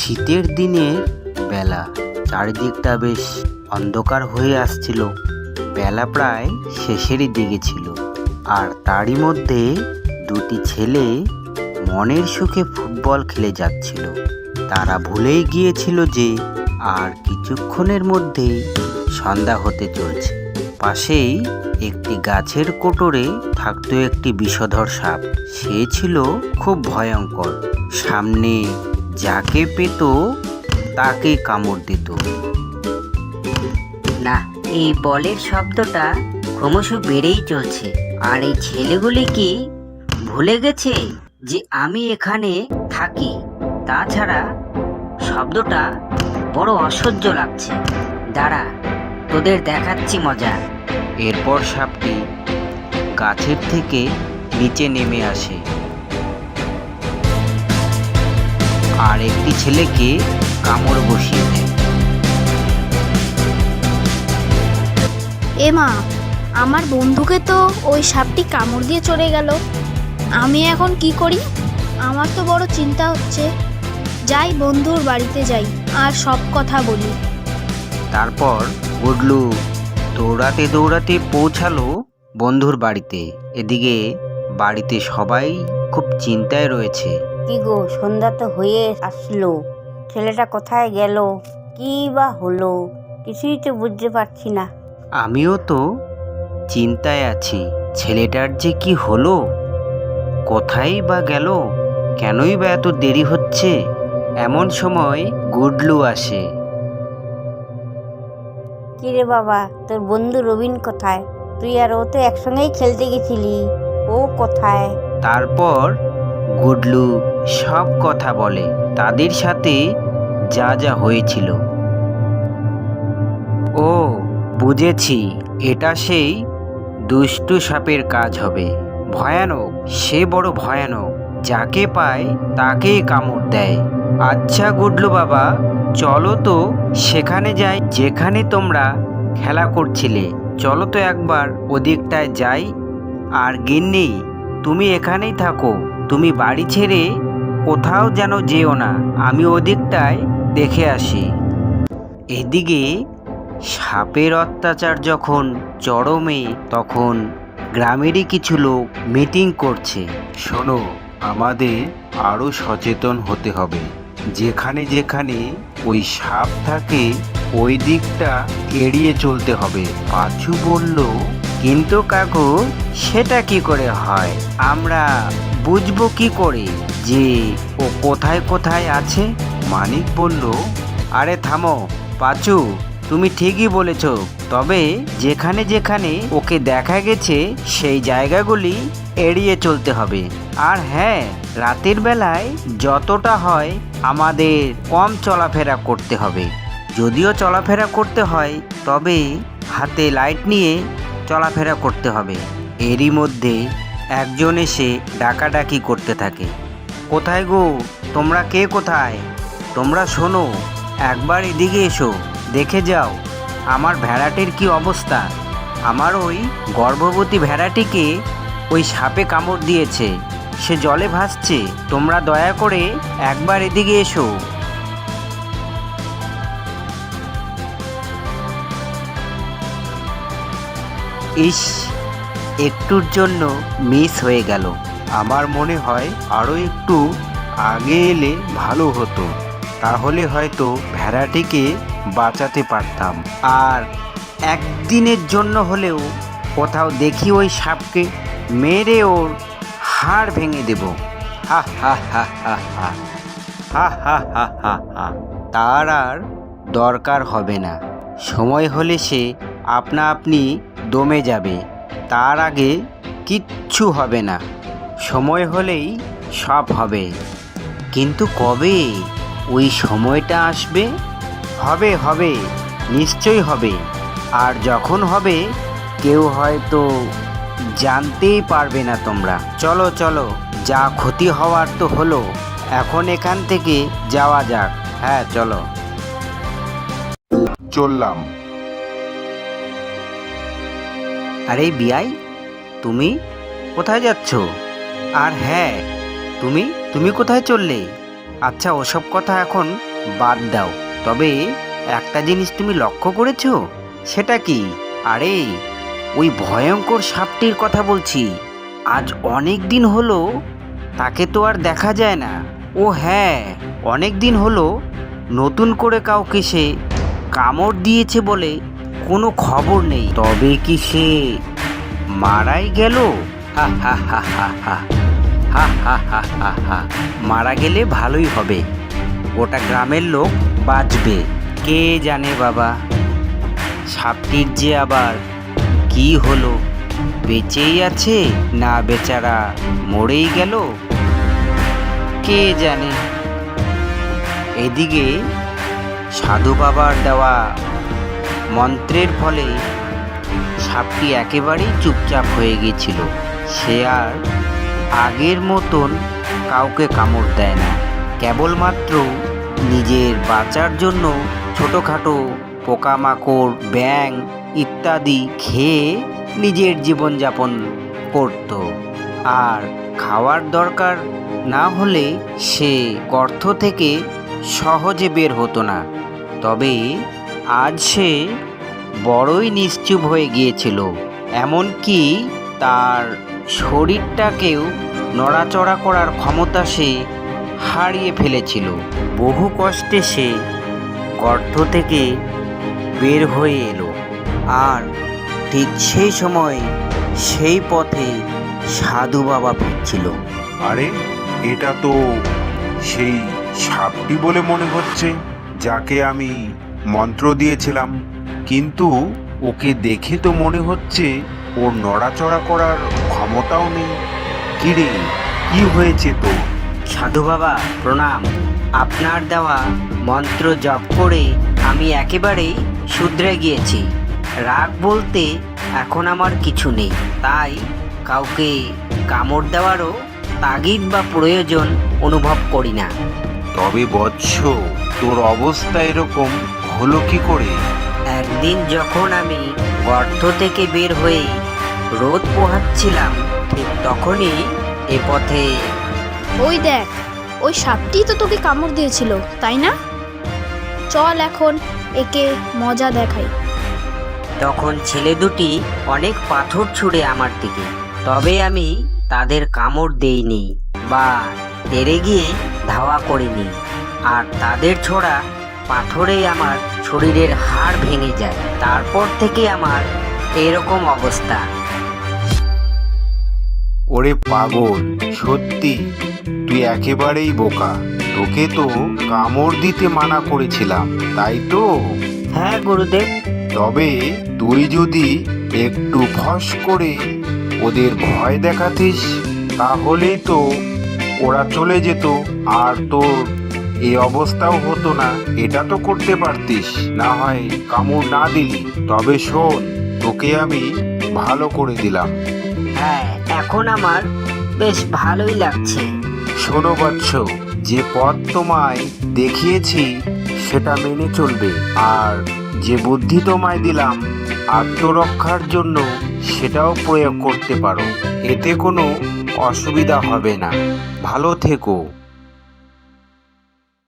শীতের দিনের বেলা, চারিদিকটা বেশ অন্ধকার হয়ে আসছিল। বেলা প্রায় শেষেরই দিকে ছিল, আর তারই মধ্যে দুটি ছেলে মনের সুখে ফুটবল খেলে যাচ্ছিল। তারা ভুলেই গিয়েছিল যে আর কিছুক্ষণের মধ্যেই সন্ধ্যা হতে চলছে। পাশেই একটি গাছের কোটরে থাকতো একটি বিষধর সাপ। সে ছিল খুব ভয়ঙ্কর। সামনে যাকে পেত তাকে কামড় দিত। না, এই বলের শব্দটা ক্রমশ বেড়েই চলছে। আর এই ছেলেগুলি কি ভুলে গেছে যে আমি এখানে থাকি? তাছাড়া শব্দটা বড় অসহ্য লাগছে। দাঁড়া, তোদের দেখাচ্ছি মজা। এরপর সাপটি গাছের থেকে নিচে নেমে আসে আর একটি ছেলেকে কামড় বসিয়ে দেয়। মা, আমার বন্ধুকে তো ওই সাপটি কামড় দিয়ে চলে গেল। আমি এখন কি করি? আমার তো বড় চিন্তা হচ্ছে। যাই, বন্ধুর বাড়িতে যাই আর সব কথা বলি। তারপর গুডলু দৌড়াতে দৌড়াতে পৌঁছালো বন্ধুর বাড়িতে। এদিকে বাড়িতে সবাই খুব চিন্তায় রয়েছে। কি গো, সন্ধ্যা তো হয়ে আসলো, ছেলেটা কোথায় গেল? কি বা হলো, কিছুই তো বুঝতে পারছি না। আমিও তো চিন্তায় আছি, ছেলেটার যে কি হলো, কোথায় বা গেল, কেনই বা এত দেরি হচ্ছে। এমন সময় গুডলু আসে। কি রে বাবা, তোর বন্ধু রবিন কোথায়? তুই আর ও তো একসঙ্গেই খেলতে গেছিলি, ও কোথায়? তারপর গুডলু সব কথা বলে, তাদের সাথে যা যা হয়েছিল। ও বুঝেছি, এটা সেই দুষ্টু সাপের কাজ হবে। ভয়ানক, সে বড় ভয়ানক, যাকে পায় তাকেই কামড় দেয়। আচ্ছা গুডলু বাবা, চলো তো সেখানে যাই যেখানে তোমরা খেলা করছিলে। চলো তো একবার ওদিকটায় যাই। আর গিন্নি, তুমি এখানেই থাকো, তুমি বাড়ি ছেড়ে কোথাও যেন যেও না, আমি ওদিকটায় দেখে আসি। এদিকে সাপের অত্যাচার যখন চরমে, তখন গ্রামেরই কিছু লোক মিটিং করছে। শোনো, আমাদের আরো সচেতন হতে হবে। যেখানে যেখানে ওই সাপ থাকে ওই দিকটা এড়িয়ে চলতে হবে। পাঁচু বলল, কিন্তু কাকু, সেটা কি করে হয়? আমরা বুঝবো কি করে যে ও কোথায় কোথায় আছে? মানিক বলল, আরে থামো পাঁচু, তুমি ঠিকই বলেছ, তবে যেখানে যেখানে ওকে দেখা গেছে সেই জায়গাগুলি এড়িয়ে চলতে হবে। আর হ্যাঁ, রাতের বেলায় যতটা হয় আমাদের কম চলাফেরা করতে হবে। যদিও চলাফেরা করতে হয়, তবে হাতে লাইট নিয়ে চলাফেরা করতে হবে। এরই মধ্যে একজন এসে ডাকাডাকি করতে থাকে। কোথায় গো, তোমরা কে কোথায়? তোমরা শোনো, একবার এদিকে এসো, দেখে যাও আমার ভেড়াটির কি অবস্থা। আমার ওই গর্ভবতী ভেড়াটিকে ওই সাপে কামড় দিয়েছে, সে জলে ভাসছে। তোমরা দয়া করে একবার এদিকে এসো। ইস, একটুর জন্য মিস হয়ে গেল। আমার মনে হয় আরও একটু আগে এলে ভালো হতো, তাহলে হয়তো ভেড়াটিকে বাঁচাতে পারতাম। আর একদিনের জন্য হলেও কোথাও দেখি ওই সাপকে, মেরে ওর হাড় ভেঙে দেব। হা হা হা হা হা হা হা হা হা হা। তার আর দরকার হবে না, সময় হলে সে আপনা আপনি দমে যাবে। তার আগে কিচ্ছু হবে না, সময় হলেই সব হবে। কিন্তু কবে ওই সময়টা আসবে? হবে হবে, নিশ্চয়ই হবে। আর যখন হবে কেউ হয়তো জানতেই পারবে না তোমরা। চলো চলো, যা ক্ষতি হওয়ার তো হলো, এখন এখান থেকে যাওয়া যাক। হ্যাঁ চলো। চললাম। আরে বিয়াই, তুমি কোথায় যাচ্ছ? আর হ্যাঁ, তুমি তুমি কোথায় চললে? আচ্ছা, ওসব কথা এখন বাদ দাও। তবে একটা জিনিস তুমি লক্ষ্য করেছো? সেটা কি? আরে ওই ভয়ঙ্কর সাপটির কথা বলছি। আজ অনেক দিন হলো তাকে তো আর দেখা যায় না। ও হ্যাঁ, অনেক দিন হলো নতুন করে কাউকে সে কামড় দিয়েছে বলে কোনো খবর নেই। তবে কি সে মারাই গেল? হা হা হা হা হা হা হা হা হা হা। মারা গেলে ভালোই হবে, গোটা গ্রামের লোক বাঁচবে। কে জানে বাবা, সাপটির যে আবার কি হলো, বেঁচেই আছে না বেচারা মরেই গেল, কে জানে। এদিকে সাধু বাবার দেওয়া মন্ত্রের ফলে সাপটি একেবারেই চুপচাপ হয়ে গিয়েছিল। সে আর আগের মতন কাউকে কামড় দেয় না। কেবলমাত্র নিজের বাঁচার জন্য ছোটোখাটো পোকামাকড়, ব্যাঙ ইত্যাদি খেয়ে নিজের জীবনযাপন করত। আর খাওয়ার দরকার না হলে সে গর্ত থেকে সহজে বের হতো না। তবে আজ সে বড়ই নিশ্চুপ হয়ে গিয়েছিল, এমনকি তার শরীরটাকেও নড়াচড়া করার ক্ষমতা সে হারিয়ে ফেলেছিল। বহু কষ্টে সে গর্ত থেকে বের হয়ে এলো। আর ঠিক সেই সময় সেই পথে সাধু বাবা ফিরছিল। আরে, এটা তো সেই সাপটি বলে মনে হচ্ছে, যাকে আমি মন্ত্র দিয়েছিলাম। কিন্তু ওকে দেখে তো মনে হচ্ছে ওর নড়াচড়া করার ক্ষমতাও নেই। কিরে, কি হয়েছে তো? সাধু বাবা প্রণাম। আপনার দেওয়া মন্ত্র জপ করে আমি একেবারেই শুধরে গিয়েছি। রাগ বলতে এখন আমার কিছু নেই, তাই কাউকে কামড় দেওয়ারও তাগিদ বা প্রয়োজন অনুভব করি না। তবে বৎস, তোর অবস্থা এরকম হলো কি করে? একদিন যখন আমি গর্ত থেকে বের হয়ে রোদ পোহাচ্ছিলাম, ঠিক তখনই এ পথে ওই দেখ, ওই সাপটি তো তোকে কামড় দিয়েছিল, তাই না? চল এখন একে মজা দেখাই। তখন ছেলে দুটি অনেক পাথর ছুঁড়ে আমার দিকে, তবে আমি তাদের কামড় দেইনি বা তেড়ে গিয়ে ধাওয়া করিনি। আর তাদের ছোড়া পাথরেই আমার শরীরের হাড় ভেঙে যায়। তারপর থেকে আমার এরকম অবস্থা। ওরে পাগল, সত্যি তুই একেবারেই বোকা। তোকে তো কামড় দিতে মানা করেছিলাম, তাই তো? হ্যাঁ গুরুদেব। তবে তুই যদি একটু ফস করে ওদের ভয় দেখাতিস, তাহলেই তো ওরা চলে যেত আর তোর এই অবস্থাও হতো না। এটা তো করতে পারতিস, না হয় কামড় না দিলি। তবে শোন, তোকে আমি ভালো করে দিলাম। হ্যাঁ, এখন আমার বেশ ভালোই লাগছে। শোনো বৎস, যে পথ তোমায় দেখিয়েছি সেটা মেনে চলবে, আর যে বুদ্ধি তোমায় দিলাম আত্মরক্ষার জন্য সেটাও প্রয়োগ করতে পারো। এতে কোনো অসুবিধা হবে না। ভালো থেকো।